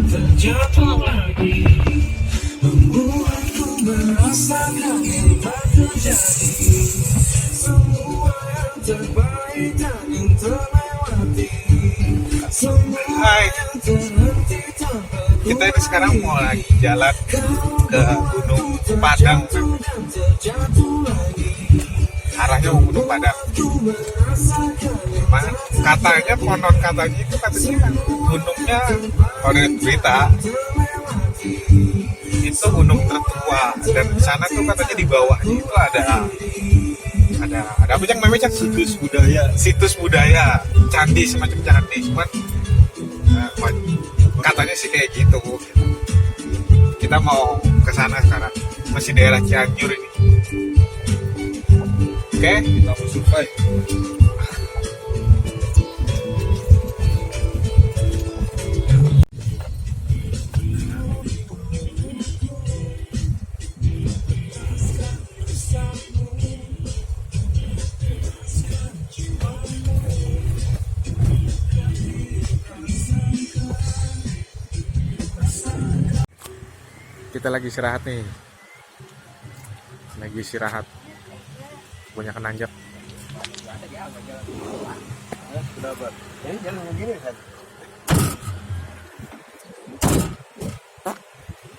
Terjatuh lagi, membuatku merasakan yang tak terjadi. Semua yang terbaik dan yang terlewati, semua yang terhenti tanpa Kita ini sekarang mau lagi jalan ke Gunung Padang. Arahnya ke Gunung Padang. Katanya konon katanya itu katanya gunungnya, kalau dari berita itu gunung tertua, dan di sana tuh katanya di bawahnya itu ada apa yang namanya situs budaya candi, semacam candi, cuman katanya sih kayak gitu. Kita mau ke sana sekarang, masih daerah Cianjur ini. Oke, kita mau survive. Kita lagi istirahat nih, punya kenanjak.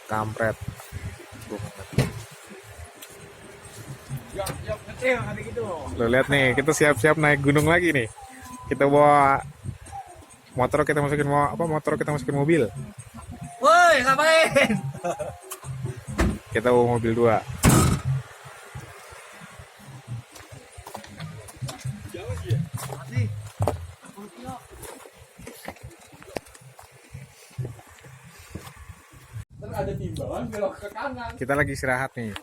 Kampret. Lo lihat nih, kita siap-siap naik gunung lagi nih. Kita bawa motor, kita masukin mobil. Woi, ngapain? Kita bawa mobil 2. Ada timbangan belok ke kanan. Kita lagi istirahat nih.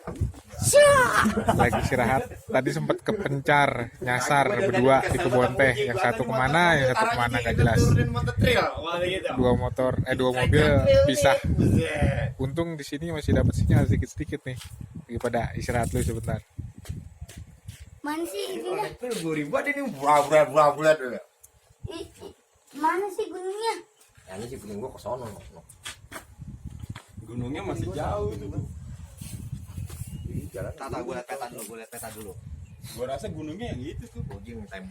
Tadi sempat kepencar, nyasar berdua di kebun teh. Yang satu kemana, yang satu kemana gak jelas. Dua mobil pisah. Untung di sini masih dapat sinyal sedikit-sedikit nih. Lagi pada istirahat dulu sebentar. Mana sih ininya? 2000 ini bulat. Mana sih gunungnya? Ya ini sih feeling gua ke sono. Gunungnya masih jauh itu. Jalan tata gua lihat peta dulu. Gua rasa gunungnya yang itu tuh. Bojing time.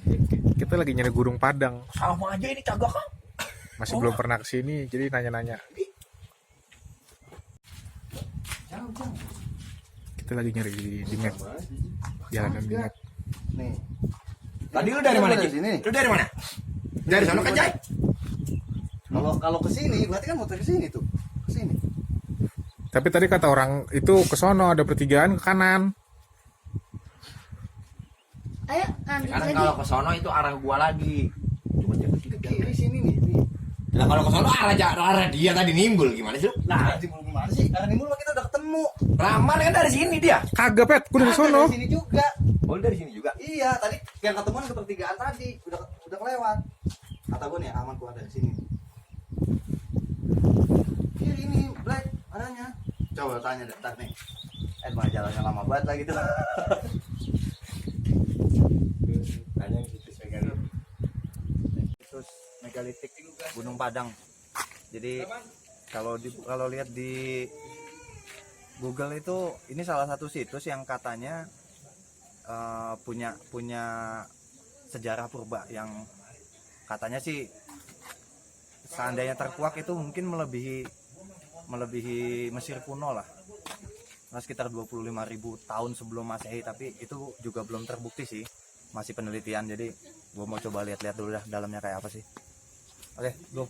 Kita lagi nyari Gunung Padang. Sama aja ini kagak kan? Masih belum pernah kesini, jadi nanya-nanya. Jauh. Kita lagi nyari di map. Jalanan di map. Nih. Tadi lu dari mana, Ci? Lu dari mana? Dari sana kan, Jai? Kalau ke sini berarti kan muter ke sini tuh. Ke sini. Tapi tadi kata orang itu ke sono ada pertigaan ke kanan. Ayo lanjut Sekarang lagi. kalau ke sono itu arah gua lagi. Coba cek ke Kiri sini nih. Nah, kalau ke sono arah dia tadi nimbul gimana sih lu? Nah, timbul gimana sih? Karena nimbul kita udah ketemu. Ramal kan dari sini dia. Kagak, Pet, gua dari sono. Dari sini juga. Oh, dari sini juga. Iya, tadi yang ketemuan ke pertigaan tadi udah kelewat. Kata gue nih aman gua dari sini. Kiri ini black adanya. Coba tanya ntar nih. Mah jalannya lama banget lah gitu. Tanya gitu megalitik. Terus megalitik Gunung Padang. Jadi kalau lihat di Google itu ini salah satu situs yang katanya punya sejarah purba yang katanya sih seandainya terkuak itu mungkin melebihi Mesir kuno lah. Nah, sekitar 25.000 tahun sebelum Masehi, tapi itu juga belum terbukti sih. Masih penelitian, jadi gua mau coba lihat-lihat dulu dah dalamnya kayak apa sih. Oke, go.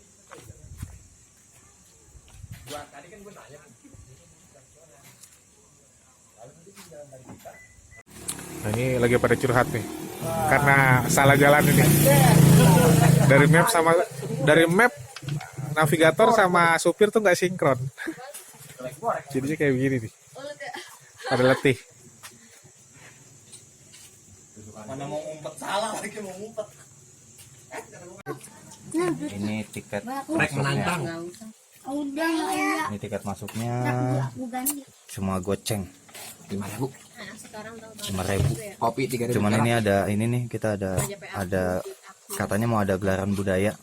Tadi kan gua nanya. Nah, ini lagi pada curhat nih. Karena salah jalan ini. Dari map navigator sama supir tuh nggak sinkron. Jadinya kayak begini nih. Pada letih. Mana mau ngumpet salah lagi mau ngumpet. Nah, Ini tiket Rek menantang. udah nggak Ini tiket masuknya Aku ganti. cuma goceng 5.000. 5.000. Kopi 3.000. Cuman ini kita ada katanya mau ada gelaran budaya.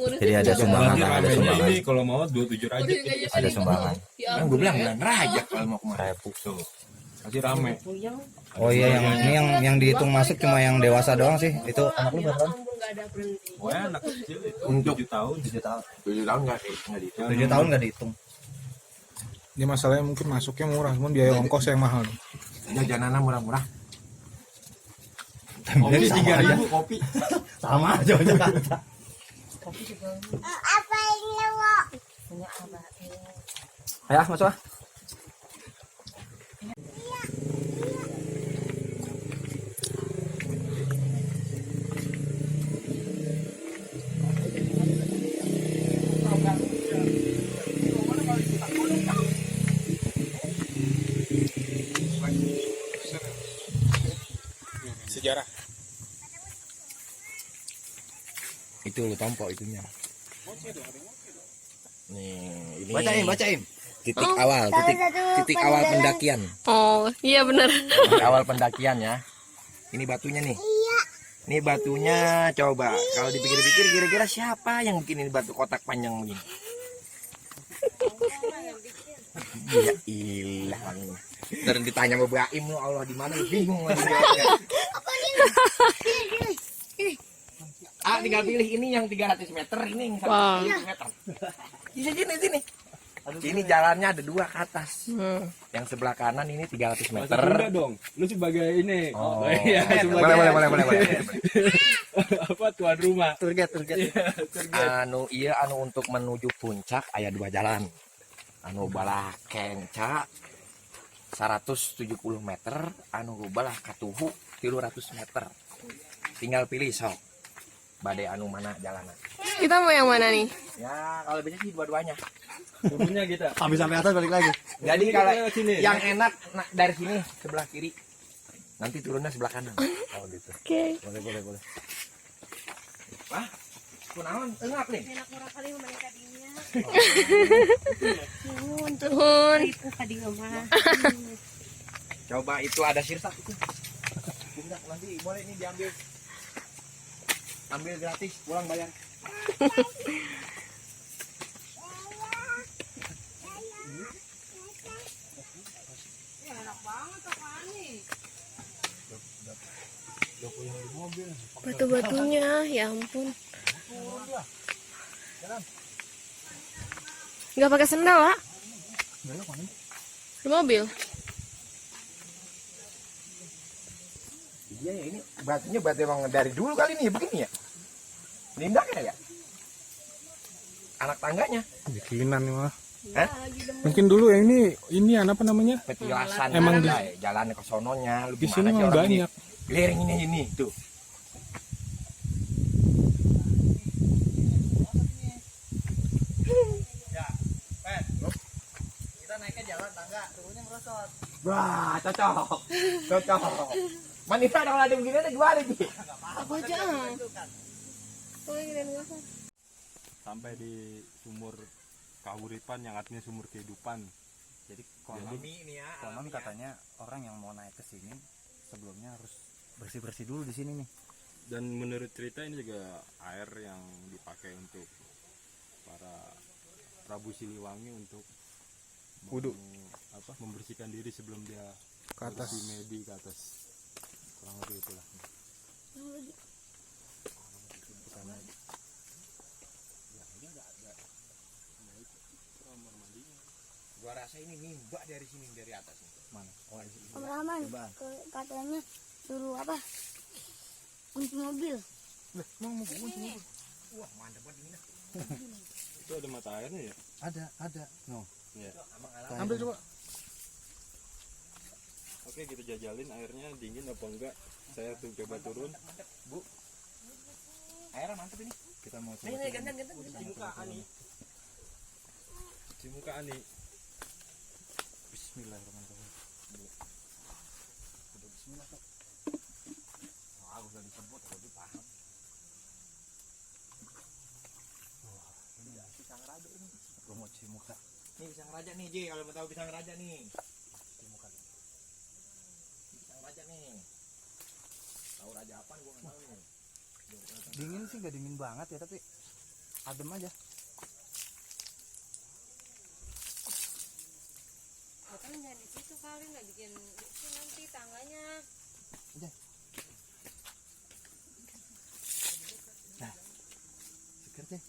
Jadi ada sumbangan, Ini kalau mau 27 raja. ada sumbangan. Kan gue bilang bulan raja kalau mau kemarin. Tuh. Masih rame. Oh iya, yang dihitung masuk cuma yang dewasa doang sih. Itu anak lu berapa tahun? Pokoknya anak kecil itu Untuk 7 tahun. 7 tahun nggak dihitung. 7 tahun nggak dihitung. Ini masalahnya mungkin masuknya murah, cuman biaya ongkos yang mahal. Jajanannya murah-murah. Kopi 3.000 kopi. Sama aja Jakarta. Apa ini lo? Ayo masuk ah. Sejarah. Itu lu tompok itunya. Nih, ini Bacain. titik awal, titik awal pendakian. Oh, iya benar. Titik awal pendakian ya. Ini batunya nih. Ini batunya coba kalau dipikir-pikir kira-kira siapa yang bikin ini batu kotak panjang begini? Ya ilah. Dan ditanya sama Baim lu Allah di mana lu bingung lagi jawabnya. Ah, tinggal pilih ini yang 300 meter, ini yang 100 meter. Sini. Ini jalannya ada 2 ke atas. Yang sebelah kanan ini 300 meter. Enggak dong. Lu sebagai ini. Oh, Iya, boleh. Apa tuan rumah. Turget. Anu untuk menuju puncak aya 2 jalan. Anu balah kenca 170 meter, anu balah katuhu 300 meter. Tinggal pilih sok. Bade anu mana jalanan. Kita mau yang mana nih? Ya, kalau bisa sih dua-duanya. Turunnya kita. Habis sampai atas balik lagi. Jadi kalau Sini. yang enak dari sini sebelah kiri. Nanti turunnya sebelah kanan. Oh gitu. Oke. Boleh. Wah, kunaon? Engap nih. Tuhun. Coba itu ada sirsak itu. Bunda, nanti boleh ini diambil. Ambil gratis, pulang bayar. Batu-batunya, ya ampun. Nggak pakai sendal, Pak? Di mobil. Iya ya, ini batunya batu emang dari dulu kali ini ya begini ya. Lindaknya ya. Anak tangganya. Bikinan nih mah. Hah? Mungkin dulu ya ini apa namanya? Petilasan Emang ada, jalan ke sononya. Lu Di gimana sini sih memang orang ini? banyak. Lereng ini tuh. Kita naiknya jalan tangga, turunnya merosot. Wah, cocok. Manita kalau ada begini ada gimana sih? Apa aja? Sampai di sumur kahuripan yang artinya sumur kehidupan. Jadi konon katanya orang yang mau naik ke sini sebelumnya harus bersih-bersih dulu di sini nih. Dan menurut cerita ini juga air yang dipakai untuk para Prabu Siliwangi untuk Wudhu. membersihkan diri sebelum dia Ke atas. bersih medi ke atas. Kurang lebih itulah. Gua rasa ini nimba dari sini dari atas nih. Mana? Oh, di sini. Om Rahman katanya suruh apa? Kunci mobil. Wah, mantap banget ini. Itu ada mata airnya ya? Ada. No. Ya. Ambil coba. Oke, kita jajalin airnya dingin apa enggak. Saya tuh coba turun. Bu. Airnya mantap ini. Kita mau coba. Ini ganteng. Cimuka Ani. Bismillahirrahmanirrahim. Bismillah tuh. Wah, udah disebut lebih paham. Gue mau cimuka. Nih pisang raja nih, Ji, kalau mau tahu pisang raja nih. Pisang raja nih. Tahu raja apa gua enggak tahu nih. Dingin sih nggak dingin banget ya, tapi adem aja. Kan jangan di situ kali, nggak bikin itu nanti tangganya. Seger deh.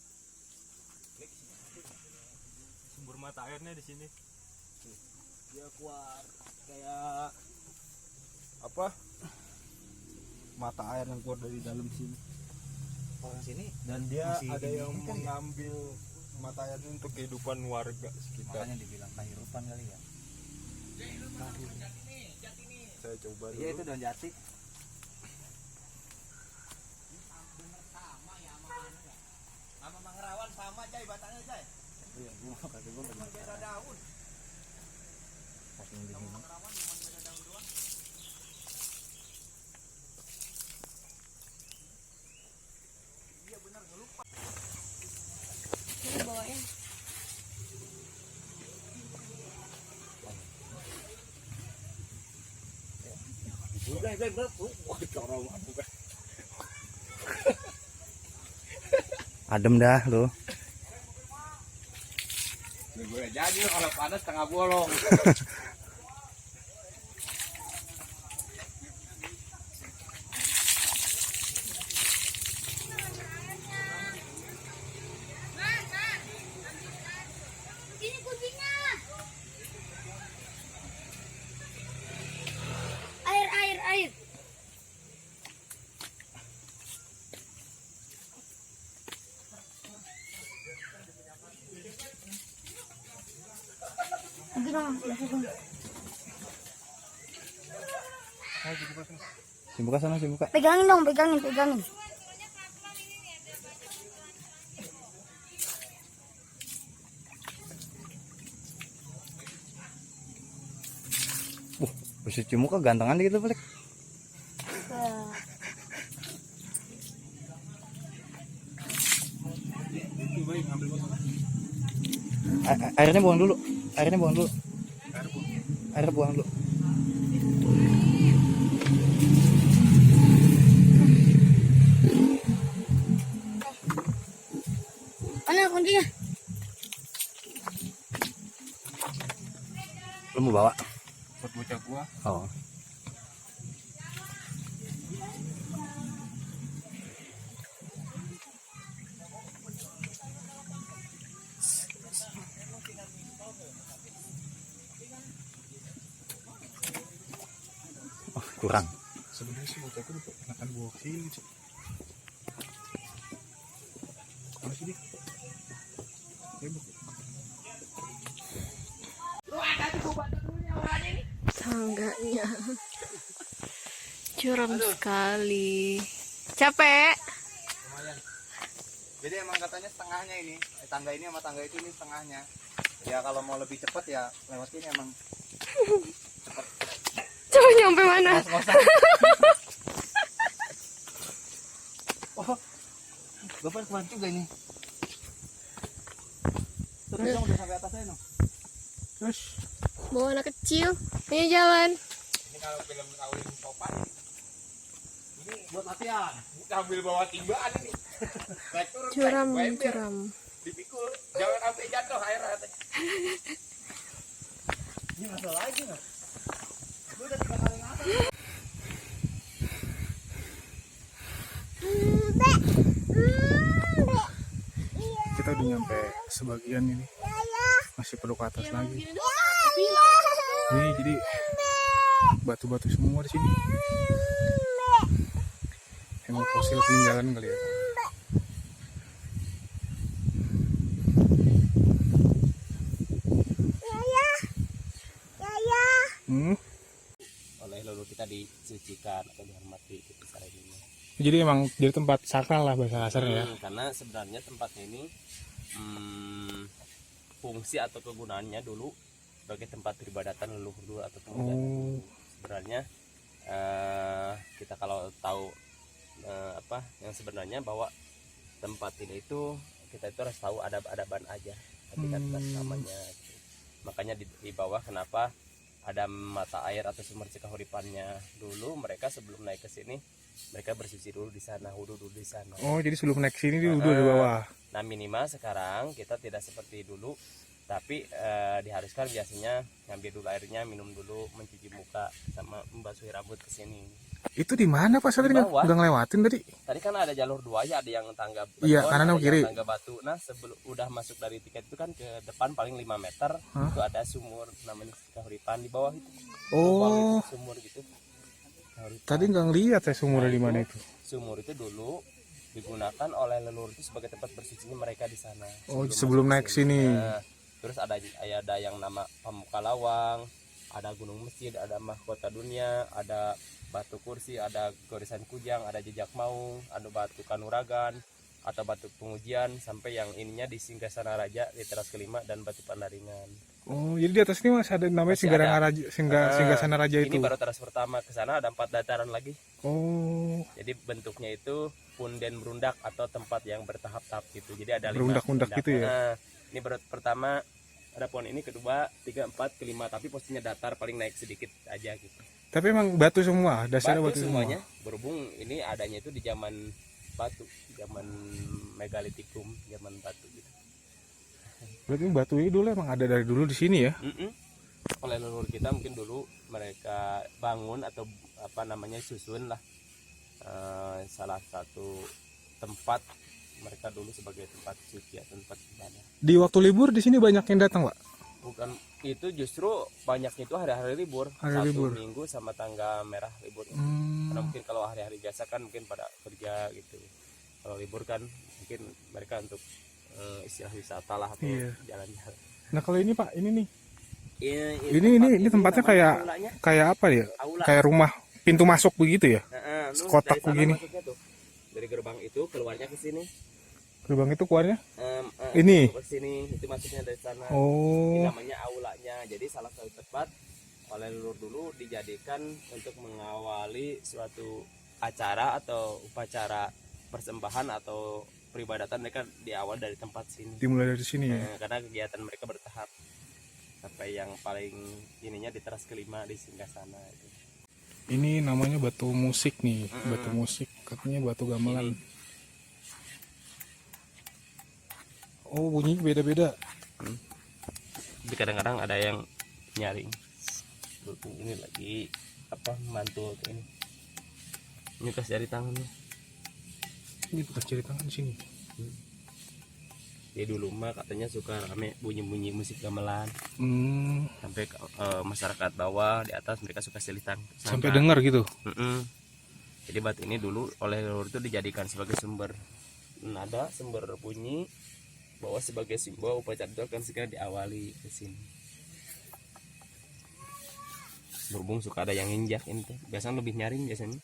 Sumber mata airnya di sini. Dia kuat kayak apa? Mata air yang keluar dari dalam sini. Orang sini Dan dia masih ada ini yang kan ya? mengambil mata airnya untuk kehidupan warga sekitar. Makanya dibilang kehidupan kali ya. Saya coba dulu. Iya itu daun jati. Sama mangrawan sama, Jai, batangnya, Jai. Iya, gua kata gua lagi Beda daun. saking dingin. Ini bawahnya. Adem dah lu. Boleh jadi kalau panas tengah bolong. Ini kuncinya. Air. Buka sana, buka. Pegangin dong, pegangin. Si Cimuka gantengan gitu balik. Airnya buang dulu. Airnya buang dulu. Mana kuncinya? Lu mau bawa? Buat bocah gua. Oh. Kurang. Sebenarnya sih bocah gue enakan bawa ke sini sih. Mana sih dia? Tangganya curam sekali. Capek. Lumayan. Jadi emang katanya setengahnya ini, tangga ini sama tangga itu ini setengahnya. Ya kalau mau lebih cepat ya lewat sini emang. Coba nyampe mana? Ngos-ngosan. Oh, bapak kemarin juga ini. Terus dong udah sampai atas saya no. Terus Bawa anak kecil. Ayo jalan. Ini kalau film Rawling Popan ini buat latihan. Sambil bawa timbaan ini. Naik turun, Curam, naik, ember. curam. Dipikul, jangan sampai jatuh air katanya. Ini ngasal lagi nggak? Gue udah 3 kali ngasal. kita udah nyampe sebagian ini. Masih perlu ke atas lagi. Nih jadi batu-batu semua di sini. Emang fosil peninggalan kali ya. Oleh lalu kita disucikan atau dihormati di besar ini. Jadi emang jadi tempat sakral lah bahasa kasarnya ya. Karena sebenarnya tempat ini fungsi atau kegunaannya dulu sebagai tempat peribadatan leluhur dulu atau pemuda. Sebenarnya kita kalau tahu apa yang sebenarnya bahwa tempat ini itu kita itu harus tahu adab-adaban aja, hakikat namanya. Makanya di bawah kenapa ada mata air atau sumber kahuripannya. Dulu mereka sebelum naik ke sini mereka bersuci dulu di sana, wudhu dulu di sana. Oh, jadi sebelum naik sini dia udah di bawah. Nah minimal sekarang kita tidak seperti dulu, tapi diharuskan biasanya ngambil dulu airnya, minum dulu, mencuci muka sama membasuhi rambut ke sini. Itu di mana Pak? Saya tadi Di bawah. nggak ngelewatin tadi. Tadi kan ada jalur dua ya, ada yang tangga beton, Iya, kanan ada atau kiri? yang tangga batu. Nah sebelum udah masuk dari tiket itu kan ke depan paling 5 meter itu ada sumur namanya kahuripan di bawah itu. Lubang Oh, itu, sumur gitu. Kahuripan. tadi nggak ngeliat saya sumurnya di mana itu. Sumur itu dulu digunakan oleh leluhur itu sebagai tempat bersucinya mereka di sana. Oh, sebelum naik sini. Nah, terus ada yang nama Pamuka Lawang, ada Gunung Mesir, ada Mahkota Dunia, ada Batu Kursi, ada Goresan Kujang, ada Jejak Maung, ada Batu Kanuragan atau Batu Pengujian, sampai yang ininya di Singgasana Raja di teras kelima dan Batu Pandaringan. Oh, jadi di atas ini masih ada namanya Masih Singgasana ada. Raja, Singgasana Raja itu. Ini baru teras pertama, ke sana ada 4 dataran lagi. Oh, Jadi bentuknya itu punden berundak atau tempat yang bertahap-tahap gitu. Jadi ada 5 berundak-undak gitu ya. Nah, ini baru pertama ada pohon ini, kedua, 3, 4, kelima, tapi posisinya datar, paling naik sedikit aja gitu. Tapi emang batu semua, dasarnya batu, Semuanya semua. berhubung ini adanya itu di zaman batu, zaman megalitikum, zaman batu gitu. Berarti batu ini dulu emang ada dari dulu di sini ya? Oleh leluhur kita mungkin dulu mereka bangun atau apa namanya susun lah salah satu tempat mereka dulu sebagai tempat suci atau tempat ibadah. Di waktu libur di sini banyak yang datang, Pak? Bukan itu, justru banyaknya itu hari-hari libur, Hari Sabtu libur. Minggu sama tanggal merah libur. Hmm. Karena mungkin kalau hari-hari biasa kan mungkin pada kerja gitu. Kalau libur kan mungkin mereka untuk istilah wisata lah atau Iya. jalan-jalan. Nah, kalau ini Pak, ini nih. Ini tempatnya namanya kayak aulanya. kayak apa ya? Aula. Kayak rumah pintu masuk begitu ya? Lu kotak dari sana begini. masuknya tuh. Dari gerbang itu keluarnya ke sini. Gerbang itu keluarnya? Ke Ini. sini, itu masuknya dari sana. Ini Oh, namanya aulanya. Jadi salah satu tempat oleh leluhur dulu dijadikan untuk mengawali suatu acara atau upacara persembahan atau peribadatan, mereka diawal dari tempat sini. dimulai dari sini ya. Karena kegiatan mereka bertahap sampai yang paling ininya di teras kelima di Singgasana itu. Ini namanya batu musik nih, batu musik. Katanya batu gamelan. Oh, bunyinya beda-beda. Jadi kadang-kadang ada yang nyaring. Ini lagi apa mantul ini. Ini kas jari tangannya. Ini bekas jari tangan di sini. Dia dulu mah katanya suka rame bunyi-bunyi musik gamelan. Sampai masyarakat bawah di atas mereka suka selitang. Sampai dengar gitu. Jadi batu ini dulu oleh leluhur itu dijadikan sebagai sumber nada, sumber bunyi, bahwa sebagai simbol upacara itu akan segera diawali ke sini. Berhubung suka ada yang injak ini tuh. Biasanya lebih nyaring biasanya.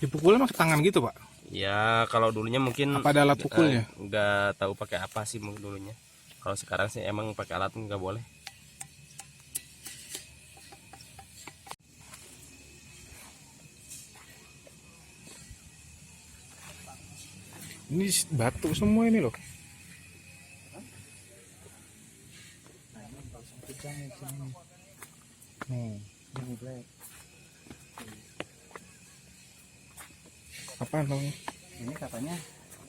Dipukulnya pakai tangan gitu, Pak? Ya kalau dulunya mungkin Apa ada alat pukulnya? nggak tahu pakai apa sih dulunya. Kalau sekarang sih emang pakai alat nggak boleh. Ini batu semua ini loh. Nih, apa namanya? Ini katanya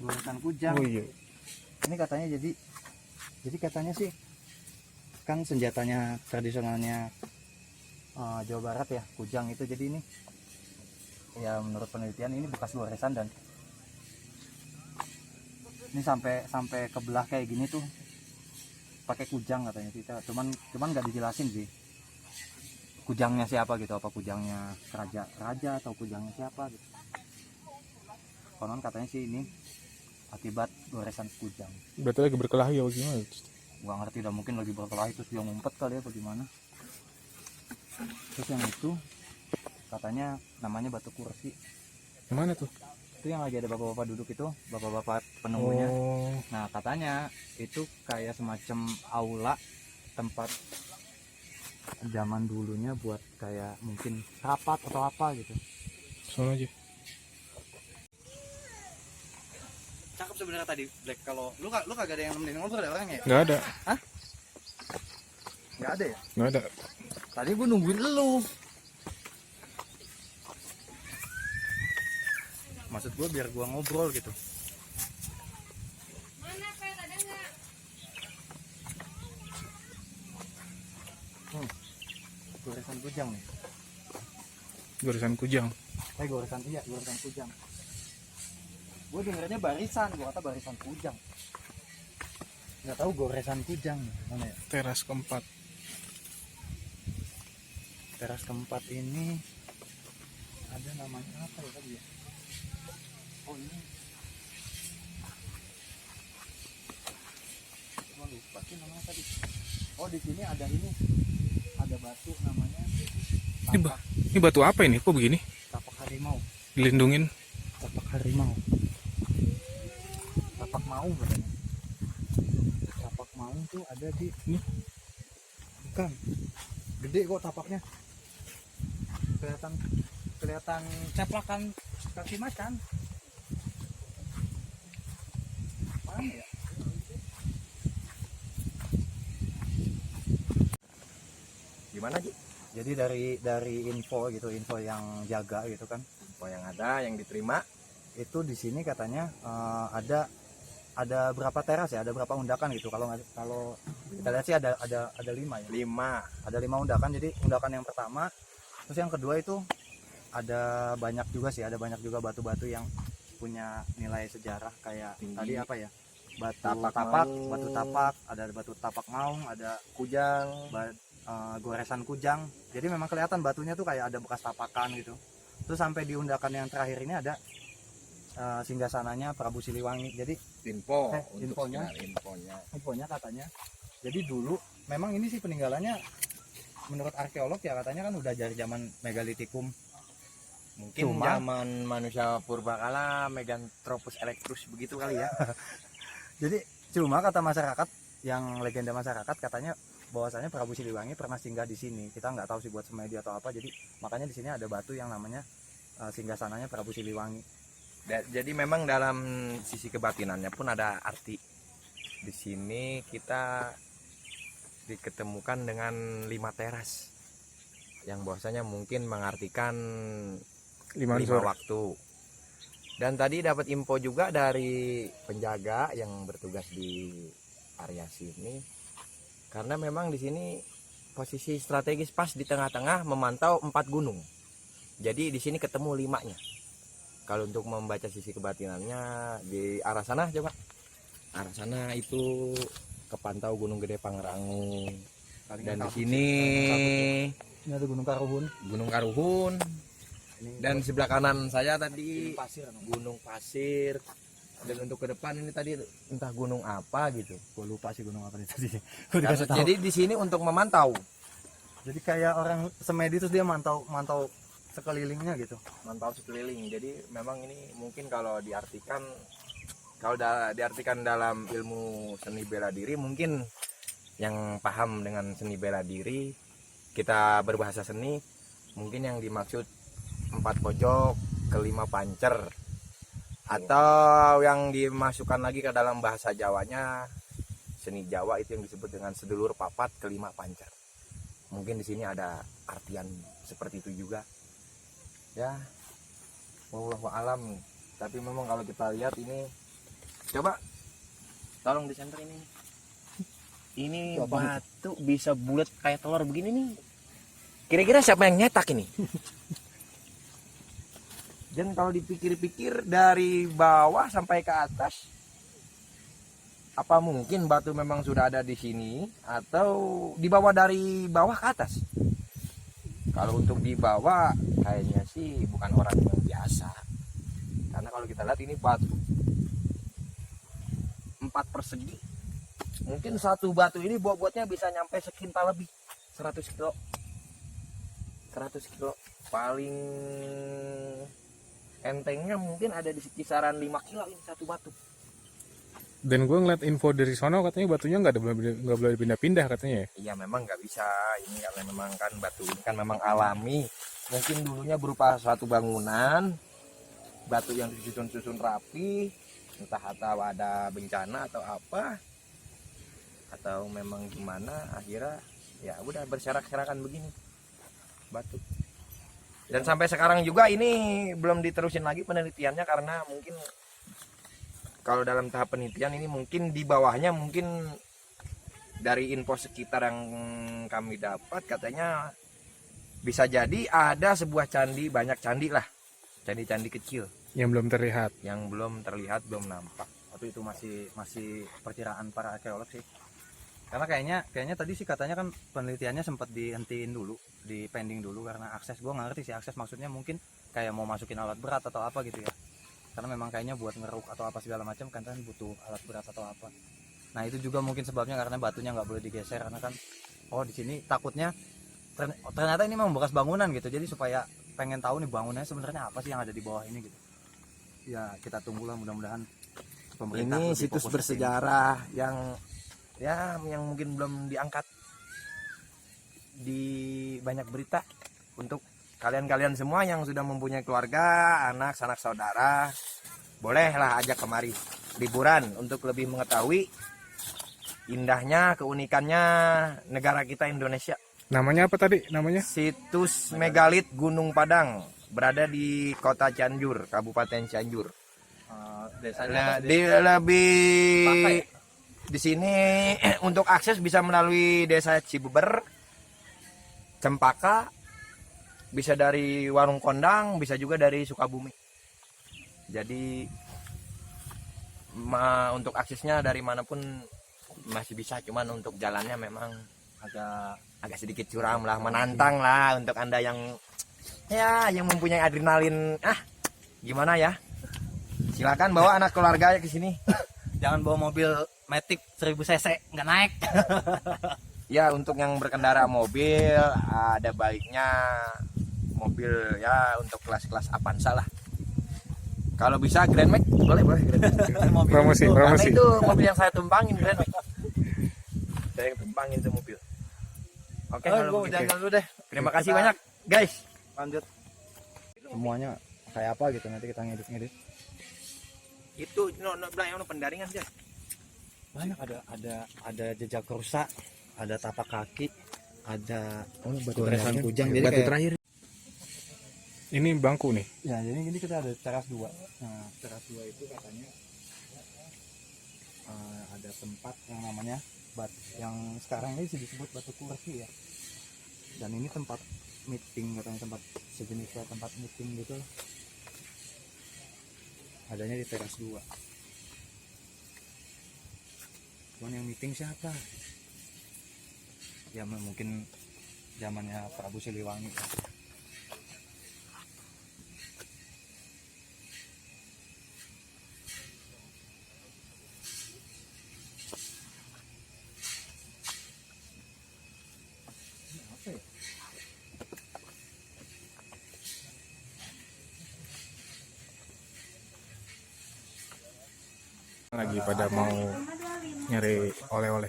goresan kujang. Oh iya. Ini katanya jadi katanya sih kan senjatanya tradisionalnya Jawa Barat ya, kujang itu. Jadi ini ya menurut penelitian ini bekas goresan, dan ini sampai kebelah kayak gini tuh pakai kujang katanya sih. Cuman nggak dijelasin sih kujangnya siapa gitu, apa kujangnya raja atau kujangnya siapa gitu. Konon katanya sih ini akibat goresan kujang. Berarti lagi berkelahi ya bagaimana? Gua ngerti, udah mungkin lagi berkelahi terus dia ngumpet kali ya bagaimana. Terus yang itu katanya namanya batu kursi. Yang mana tuh? Itu yang lagi ada bapak-bapak duduk itu, bapak-bapak penunggunya. Oh, Nah katanya itu kayak semacam aula tempat zaman dulunya buat kayak mungkin rapat atau apa gitu. sono aja. cakep sebenarnya tadi Black. Kalau lu kagak ada yang nemenin ngobrol ada orangnya? Nggak ada, Nggak ada ya? nggak ada. Tadi gua nungguin lu. Maksud gua biar gua ngobrol gitu. Mana Pet, ada nggak? Goresan kujang nih. Goresan kujang. Goresan kujang. Gue dengernya barisan, gue kata barisan kujang. Nggak tahu goresan kujang mana ya? Teras keempat. Teras keempat ini ada namanya apa ya tadi ya? Oh ini. Cuma lupa sih namanya tadi. Oh di sini ada ini. Ada batu namanya Ini batu apa ini? Kok begini? tapak harimau. Dilindungin. Tapak harimau. Tapak maung katanya. Tapak maung tuh ada di ini. Bukan. Gede kok tapaknya. Kelihatan caplakan kaki macan. Mana ya? Gimana Ji? Jadi dari info yang jaga gitu kan. Info yang ada, yang diterima. Itu di sini katanya ada berapa teras ya, ada berapa undakan gitu. Kalau kita lihat sih ada 5 ya. 5. Ada 5 undakan. Jadi undakan yang pertama, terus yang kedua itu ada banyak juga batu-batu yang punya nilai sejarah kayak Tinggi. tadi apa ya? Batu Tapak tapak, maung. batu tapak, ada batu tapak maung, ada Kujang. goresan kujang. Jadi memang kelihatan batunya tuh kayak ada bekas tapakan gitu. Terus sampai di undakan yang terakhir ini ada singgasananya Prabu Siliwangi. Jadi Info untuk infonya. sekedar infonya katanya, jadi dulu memang ini sih peninggalannya menurut arkeolog ya katanya kan udah dari zaman megalitikum. Mungkin Cuma- zaman manusia purbakala Meganthropus erectus begitu kali ya. Jadi cuma kata masyarakat, yang legenda masyarakat katanya bahwasanya Prabu Siliwangi pernah singgah di sini. Kita nggak tahu sih buat semedi atau apa. Jadi makanya di sini ada batu yang namanya singgasananya Prabu Siliwangi. Jadi memang dalam sisi kebatinannya pun ada arti. Di sini kita diketemukan dengan 5 teras yang bahwasanya mungkin mengartikan 5 5 unsur. waktu. Dan tadi dapat info juga dari penjaga yang bertugas di area sini, karena memang di sini posisi strategis pas di tengah-tengah memantau 4 gunung. Jadi di sini ketemu 5-nya. Kalau untuk membaca sisi kebatinannya di arah sana coba. Arah sana itu kepantau Gunung Gede Pangrango. Dan di sini Ini ada Gunung Karuhun. Gunung Karuhun. Ini Dan sebelah kanan saya tadi pasir. Gunung Pasir. Dan untuk ke depan ini tadi entah gunung apa gitu. Gue lupa sih gunung apa nih tadi. Jadi di sini untuk memantau, Jadi kayak orang semedi terus dia mantau sekelilingnya gitu. mantau sekeliling. Jadi memang ini mungkin kalau diartikan dalam ilmu seni bela diri, mungkin yang paham dengan seni bela diri, kita berbahasa seni, mungkin yang dimaksud 4 pojok ke 5 pancer, atau yang dimasukkan lagi ke dalam bahasa Jawanya, seni Jawa itu yang disebut dengan sedulur papat ke 5 pancer. Mungkin di sini ada artian seperti itu juga. Ya, wallahu alam. Tapi memang kalau kita lihat ini, coba tolong disenter ini. Ini batu bisa bulat kayak telur begini nih. Kira-kira siapa yang nyetak ini? Dan kalau dipikir-pikir dari bawah sampai ke atas, apa mungkin batu memang sudah ada di sini atau dibawa dari bawah ke atas? Kalau untuk dibawa kayaknya sih bukan orang yang biasa. Karena kalau kita lihat ini batu 4 persegi. Mungkin satu batu ini bobotnya bisa nyampe sekintal lebih, 100 kilo. 100 kilo. Paling entengnya mungkin ada di kisaran 5 kilo ini satu batu. Dan gue ngeliat info dari sono katanya batunya nggak boleh pindah-pindah katanya ya. Iya memang nggak bisa, ini karena memang kan batu ini kan memang alami. Mungkin dulunya berupa suatu bangunan, batu yang disusun-susun rapi, entah atau ada bencana atau apa, atau memang gimana, akhirnya ya udah berserak-serakan begini batu. Dan sampai sekarang juga ini belum diterusin lagi penelitiannya, karena mungkin kalau dalam tahap penelitian ini mungkin di bawahnya, mungkin dari info sekitar yang kami dapat katanya bisa jadi ada sebuah candi, banyak candi lah, candi-candi kecil Yang belum terlihat. yang belum terlihat, belum nampak. Tapi itu masih perkiraan para arkeolog sih. Karena kayaknya tadi sih katanya kan penelitiannya sempat dihentiin dulu, di pending dulu karena akses. Gua nggak ngerti sih akses maksudnya, mungkin kayak mau masukin alat berat atau apa gitu ya. Karena memang kayaknya buat ngeruk atau apa segala macam kan butuh alat berat atau apa. Nah itu juga mungkin sebabnya karena batunya nggak boleh digeser, karena kan di sini takutnya ternyata ini memang bekas bangunan gitu. Jadi supaya pengen tahu nih bangunannya sebenarnya apa sih yang ada di bawah ini gitu. Ya kita tunggulah, mudah-mudahan pemerintah Ini lebih situs fokus ke sini. bersejarah yang mungkin belum diangkat di banyak berita. Untuk kalian-kalian semua yang sudah mempunyai keluarga, anak, sanak saudara, bolehlah ajak kemari liburan untuk lebih mengetahui indahnya, keunikannya negara kita Indonesia. Namanya apa tadi namanya? Situs Megalit Gunung Padang berada di Kota Cianjur, Kabupaten Cianjur. Nah, di sini untuk akses bisa melalui Desa Cibeber, Cempaka, bisa dari Warung Kondang, bisa juga dari Sukabumi. Jadi untuk aksesnya dari manapun masih bisa, cuman untuk jalannya memang agak sedikit curam lah, menantang lah untuk Anda yang mempunyai adrenalin. Gimana ya? Silakan bawa anak keluarga ke sini. Jangan bawa mobil Matic 1000 cc, nggak naik. Ya, untuk yang berkendara mobil ada baiknya mobil ya untuk kelas-kelas Avanza lah. Kalau bisa Grand Max boleh Grand Max. Promosi. Karena itu mobil yang saya tumpangin, Grand Max. Saya yang tumpangin itu mobil. Oke, kalau begitu. Jangan dulu deh. Terima kasih banyak, guys. Lanjut. Semuanya kayak apa gitu, nanti kita ngedit. Itu yang pendaringan aja. Banyak ada jejak rusak, ada tapak kaki, ada goresan kujang. Jadi Batu kayak, terakhir. Ini bangku nih. ya jadi ini kita ada teras 2. Nah teras 2 itu katanya ada tempat yang namanya yang sekarang ini disebut batu kursi ya. Dan ini tempat meeting, katanya tempat sejenis kayak tempat meeting gitu. Adanya di teras 2. Cuman yang meeting siapa? Ya mungkin zamannya Prabu Siliwangi. Lagi pada mau nyari oleh-oleh.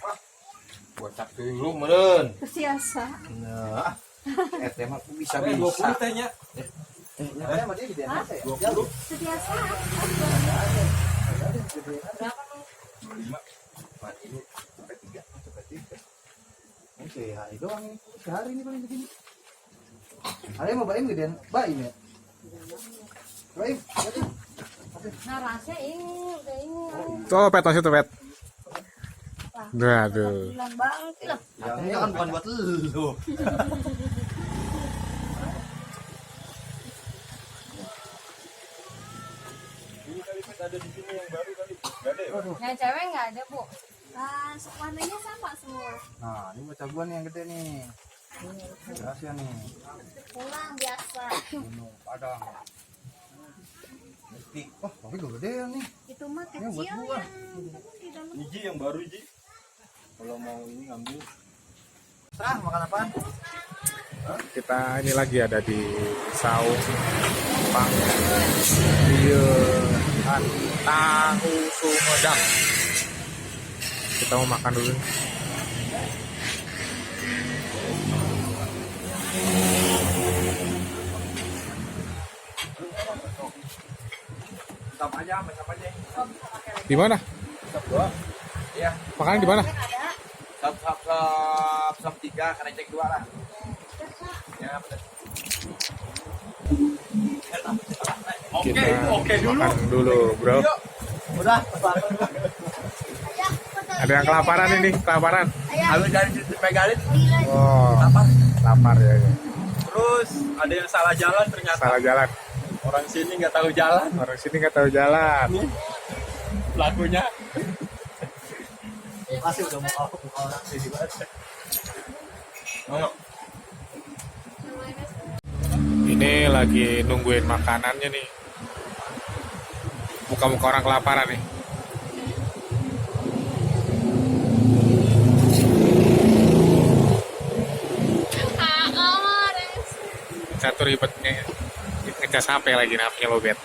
Bocah dulu meren. Kesiasa. Nah, mah bisa. tanya. Kesiasa. Sehari doang ini. Sehari ini paling begini. Ada yang mau baim gedean? Baim ya? Baim? Nah rasanya ini Tuh pet masih tuh pet. Aduh. Bilang banget lah. Ini kan bukan buat lu. yang cewek nggak ada bu. Warnanya sama semua. Nah, ini bocah gua nih yang gede nih. Rahasia nih. Pulang biasa. Gunung Padang. Oh, tapi gue gede nih. Itu mah Ini buat kecil gua. di dalam. Iji yang baru Iji. Kalau mau ini ngambil. Serah, makan apaan? Kita ini lagi ada di Saung Pang. Iya, tahu Sumedang. Kita mau makan dulu. Tetap aja. Di mana? Sop doang. Iya. Makannya di mana? Sop 3, kerecek 2 lah. Ya, betul. Kita makan dulu, bro. Udah, Ada yang kelaparan ini, kelaparan. habis dari situ pegalin. Oh, lapar ya. Terus ada yang salah jalan ternyata. Salah jalan. Orang sini nggak tahu jalan. Orang sini nggak tahu jalan. Pelakunya. Masih udah mau buka orang sini banget. Ini lagi nungguin makanannya nih. Muka-muka orang kelaparan nih. Satu ribetnya ngecas HP lagi, HP-nya lobet.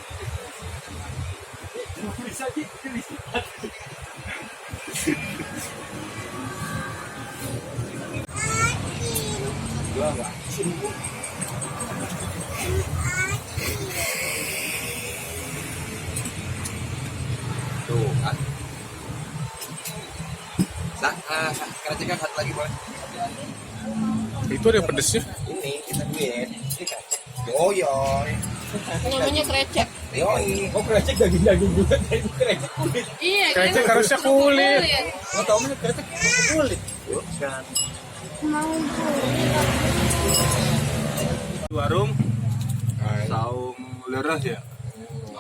Tuh kan. Kereceknya satu lagi boleh. Itu ada yang pedesnya. Ini kita duit. Ini kerecek. Yoyoy. Namanya krecek. Yoi. Oh kerecek daging-daging juga. Kayak kerecek kulit. Iya, Kerecek harusnya kulit. Nggak tahu mana kerecek kulit. Bukan. Warung saung leres ya.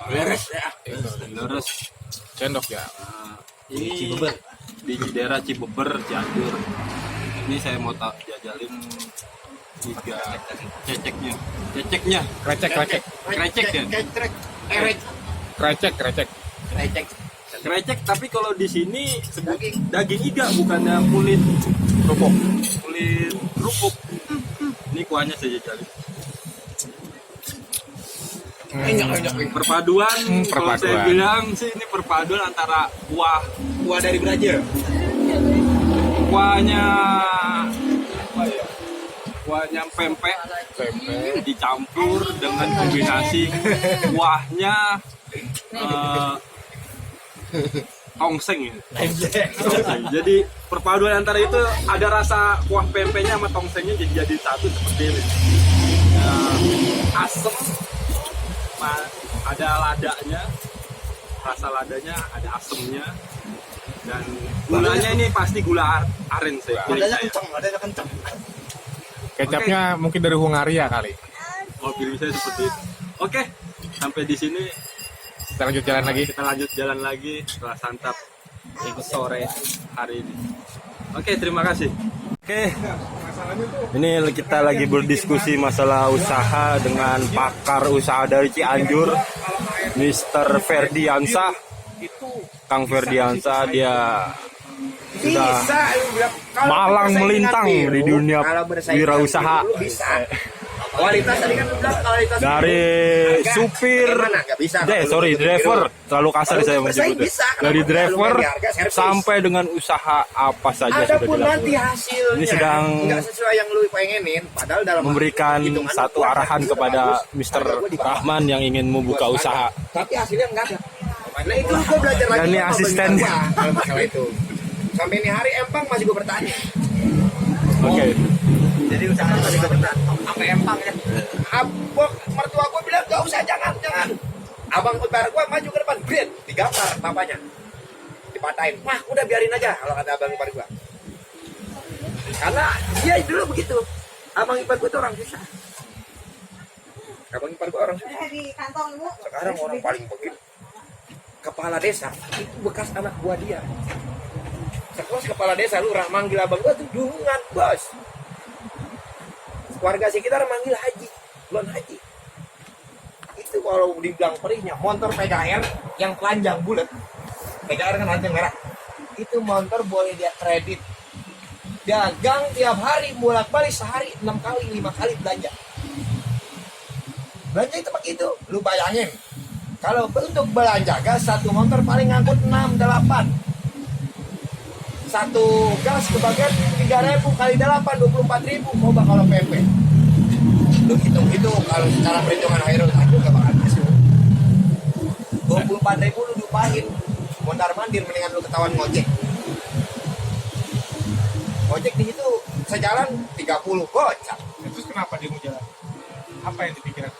Beres ya. Leres. Sendok ya. Ini di daerah Cibeber, Cianjur. Ini saya mau jajalin 3 ceceknya. Ceceknya. Krecek. Krecek ya. Krecek. Krecek tapi kalau di sini sebut daging iga bukannya kulit kerupuk. Ini kuahnya saya jajalin. Perpaduan, kalau saya bilang sih ini perpaduan antara kuah dari Brazil. kuahnya apa ya? Kuahnya pempek dicampur dengan kombinasi kuahnya tongseng ya. Tongseng. Jadi perpaduan antara itu ada rasa kuah pempeknya sama tongsengnya jadi satu seperti ini. Asem, ada ladanya, rasa ladanya, ada asemnya, dan gulanya ini pasti gula aren saya. Adanya kenceng. Kecapnya mungkin dari Hungaria kali. Oh, pilih saya seperti itu. Oke, sampai di sini Kita lanjut jalan lagi. kita lanjut jalan lagi setelah santap sore hari ini. Oke, terima kasih. Oke, ini kita lagi berdiskusi masalah usaha dengan pakar usaha dari Cianjur, Mr. Ferdiansa. Kang Ferdiansa, dia sudah malang melintang di dunia wirausaha. Kualitas tadi kan bilang kualitas Dari supir, driver, terlalu kasar saya menyebutnya. Dari driver sampai dengan usaha apa saja sudah adapun nanti dilakukan. hasilnya Ini sedang nggak sesuai yang lu pengenin, padahal dalam Memberikan hitungan satu lu arahan juga kepada bagus. Mr. Harga gua di bawah. Rahman yang ingin membuka usaha. Tapi hasilnya enggak ada. Nah itu gue belajar lagi. Dan ini sama asistennya. beli gua kalau masalah itu. Sampai ini hari Empang masih gue bertanya. Oke. Jadi usaha masih gue bertanya. Sampai Empang ya. Abang mertua gue bilang gak usah, jangan. Abang ipar gue maju ke depan, brit, digampar bapaknya, dipatahin. Wah udah biarin aja kalau kata abang ipar gue. Karena dia dulu begitu. Abang ipar gue tuh orang susah. Abang ipar gue orang susah. Sekarang orang paling begitu. Kepala desa itu bekas anak buah dia. Sekelas kepala desa lu manggil abang gua tuh jungan bos. Warga sekitar manggil haji, bulan haji. Itu kalau dibilang perihnya motor PKR yang telanjang bulat. PKR kan telanjang merah. Itu motor boleh dia kredit. Dagang tiap hari bolak-balik sehari 6 kali 5 kali belanja. Belanja itu begitu, lu bayangin. Kalau untuk belanja gas satu motor paling ngangkut 6 8. Satu gas kebagian 3.000 kali 8 24.000. Coba kalau PP. Lu hitung kalau secara perhitungan Hairul aku gak bakal masuk. 24.000 lu lupain. mondar mandir, mendingan lu ketahuan ngojek. Ngojek di situ sejalan 30 gocap. Terus kenapa dia mau jalan? Apa yang dipikiran?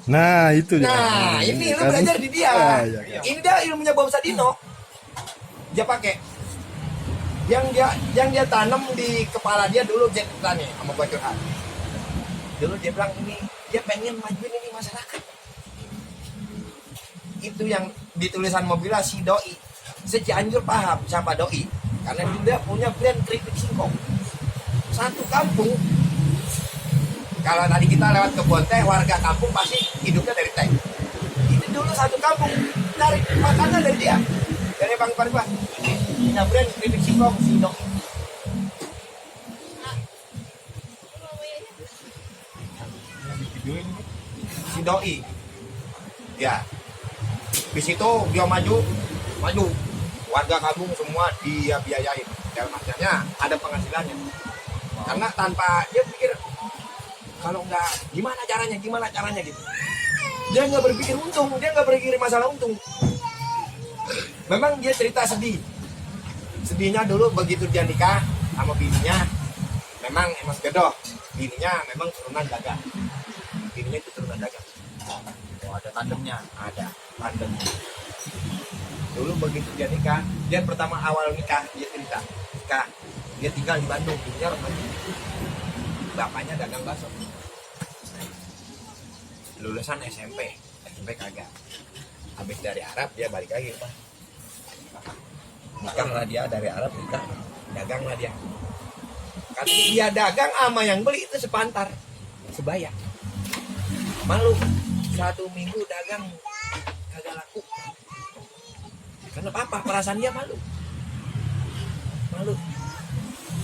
Nah, itu dia. Nah, ini lu Kan? belajar di dia. Iya. Ini dia ilmunya Bob Sadino. Dia pakai yang dia tanam di kepala dia dulu Jack nih sama gua curhat. Dulu dia bilang ini dia pengen majuin ini masyarakat. Itu yang ditulisan mobilnya si Doi. Secianjur paham siapa Doi. Karena dia punya brand keripik singkong. Satu kampung, kalau tadi kita lewat kebun teh, warga kampung pasti hidupnya dari teh. Ini dulu satu kampung dari makannya dari dia, dari bang-bang gua. Punya brand keripik singkong si Doi. Si Doi, ya. Di situ dia maju. Warga kampung semua dia biayain. Dalam artinya ada penghasilannya. Karena tanpa dia pikir kalau nggak gimana caranya gitu. Dia nggak berpikir untung, dia nggak berpikir masalah untung. Memang dia cerita sedih. Sedihnya dulu begitu dia nikah sama bininya, memang emas gedoh. Bininya memang turunan dagang. Bininya itu turunan dagang. Oh, ada tandemnya, ada tandem. Dulu begitu dia nikah, dia pertama awal nikah dia cerita nikah, dia tinggal di Bandung, bininya orang Bandung. Bapaknya dagang bakso. Lulusan SMP kagak. Habis dari Arab dia balik lagi, Pak. Nikah lah dia dari Arab, nikah, dagang lah dia. Karena dia dagang sama yang beli itu sepantar, sebaya. Malu, 1 minggu dagang kagak laku. Karena apa? Perasaan dia malu.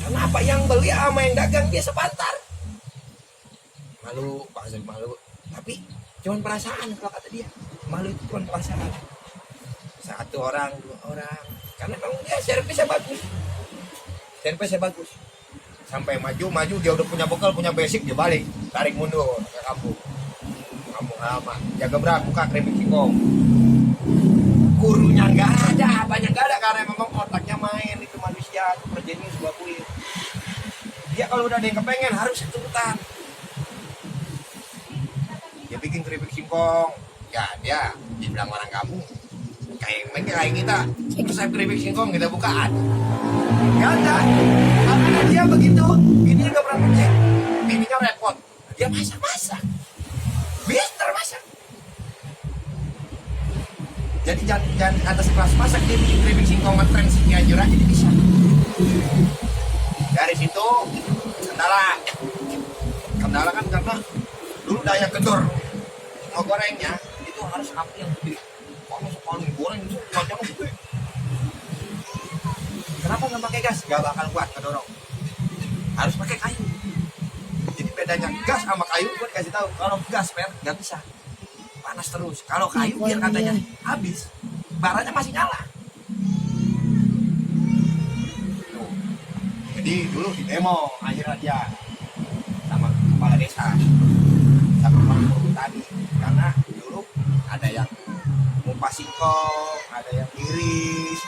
Karena apa? Yang beli sama yang dagang dia sepantar. Malu, Pak Azim malu. Tapi cuman perasaan kalau kata dia. Malu itu cuman perasaan. 1 orang, 2 orang. Karena memang dia servisnya bagus. Sampai maju dia udah punya bekal, punya basic, dia balik, tarik mundur ke kampung halaman. Jaga berat, buka keripik singkong. Gurunya nggak ada, banyak nggak ada karena memang otaknya main itu manusia, itu perjenius sebuah kulit. Dia kalau udah ada yang kepengen harus ikutan. Dia bikin keripik singkong, ya dia dibilang orang kampung kayak kita. Resep keripik singkong kita bukaan. Nggak ada, karena dia begitu. Ini juga pernah ngecek, ininya repot. Dia masak, biar masak. Jadi jangan atas kelas masak dia bikin keripik singkong ngetren sini aja dia bisa. Dari situ kendala kan karena dulu daya gedor mau gorengnya itu harus api yang gede. Kalau sekali goreng itu panjangnya gede. Kenapa nggak pakai gas? Gak bakal kuat kedorong. Harus pakai kayu. Jadi bedanya gas sama kayu gue dikasih tahu. Kalau gas nggak bisa. Panas terus. Kalau kayu biar katanya habis, baranya masih nyala. Tuh. Jadi dulu di demo akhirnya dia sama kepala desa, sama orang tadi, karena dulu ada yang ngupas singkong, ada yang iris,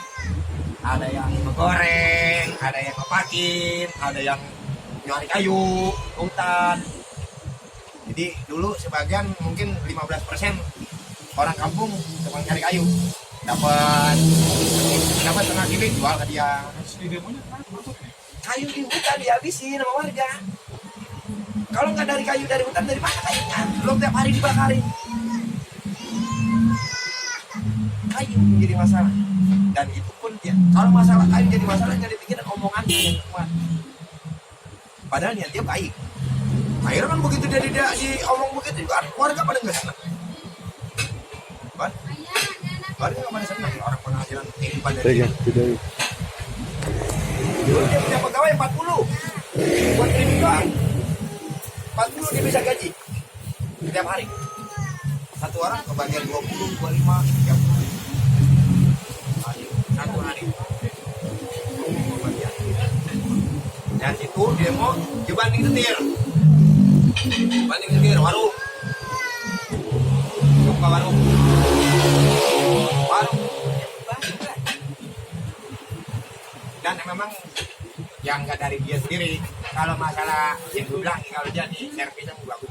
ada yang menggoreng, ada yang ngepakin, ada yang nyari kayu, hutan. Jadi dulu sebagian mungkin 15% orang kampung cuma nyari kayu, dapat setengah kilo jual ke dia. Di demonya Kayu di hutan dihabisin sama warga. Kalau nggak dari kayu dari hutan, dari mana kayunya? Belum tiap hari dibakarin. Kayu menjadi masalah. Dan itu pun ya, kalau masalah kayu jadi masalah jadi pikiran omongannya yang kuat. Padahal niat dia baik. Akhirnya kan begitu dia si omong begitu juga warga pada nggak senang. Warga nggak pada senang orang penghasilan kehidupan dari itu. Dulu dia punya pegawai 40 buat keripik doang. 40 dia bisa gaji setiap hari. Satu orang kebagian 20, 25, 30 satu hari. Dan itu demo dibanding setir. Warung. Buka warung. dan memang yang nggak dari dia sendiri. Kalau masalah yang gue bilang kalau jadi servisnya bagus,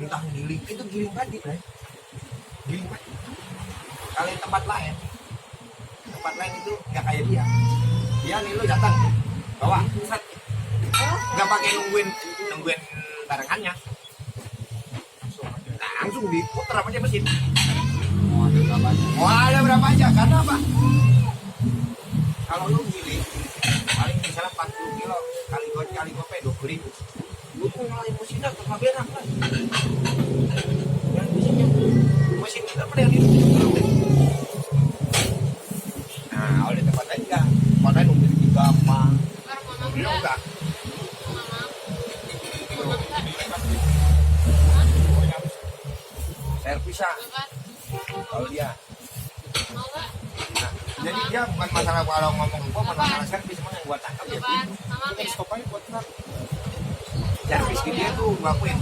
entah giling itu giling padi, giling padi. Kalau yang tempat lain itu nggak kayak dia nih lu datang bawa set, nggak pakai nungguin barengannya, langsung diputar apa aja mesin. Ada berapa aja karena apa? Kalau lu giling paling misalnya 40 kilo kali gope 20.000, lu mau ngalahin mesinnya ke berak kan? Yang mesin kita pada yang itu. Nah, oleh tempat lain enggak, tempat lain nungguin 3 apa? Dia enggak. Servisnya kalau dia. Nah, jadi dia bukan masalah kalau ngomong gua masalah servis, cuma yang gua tangkap ya. Itu stop aja buat servis dia tuh ngakuin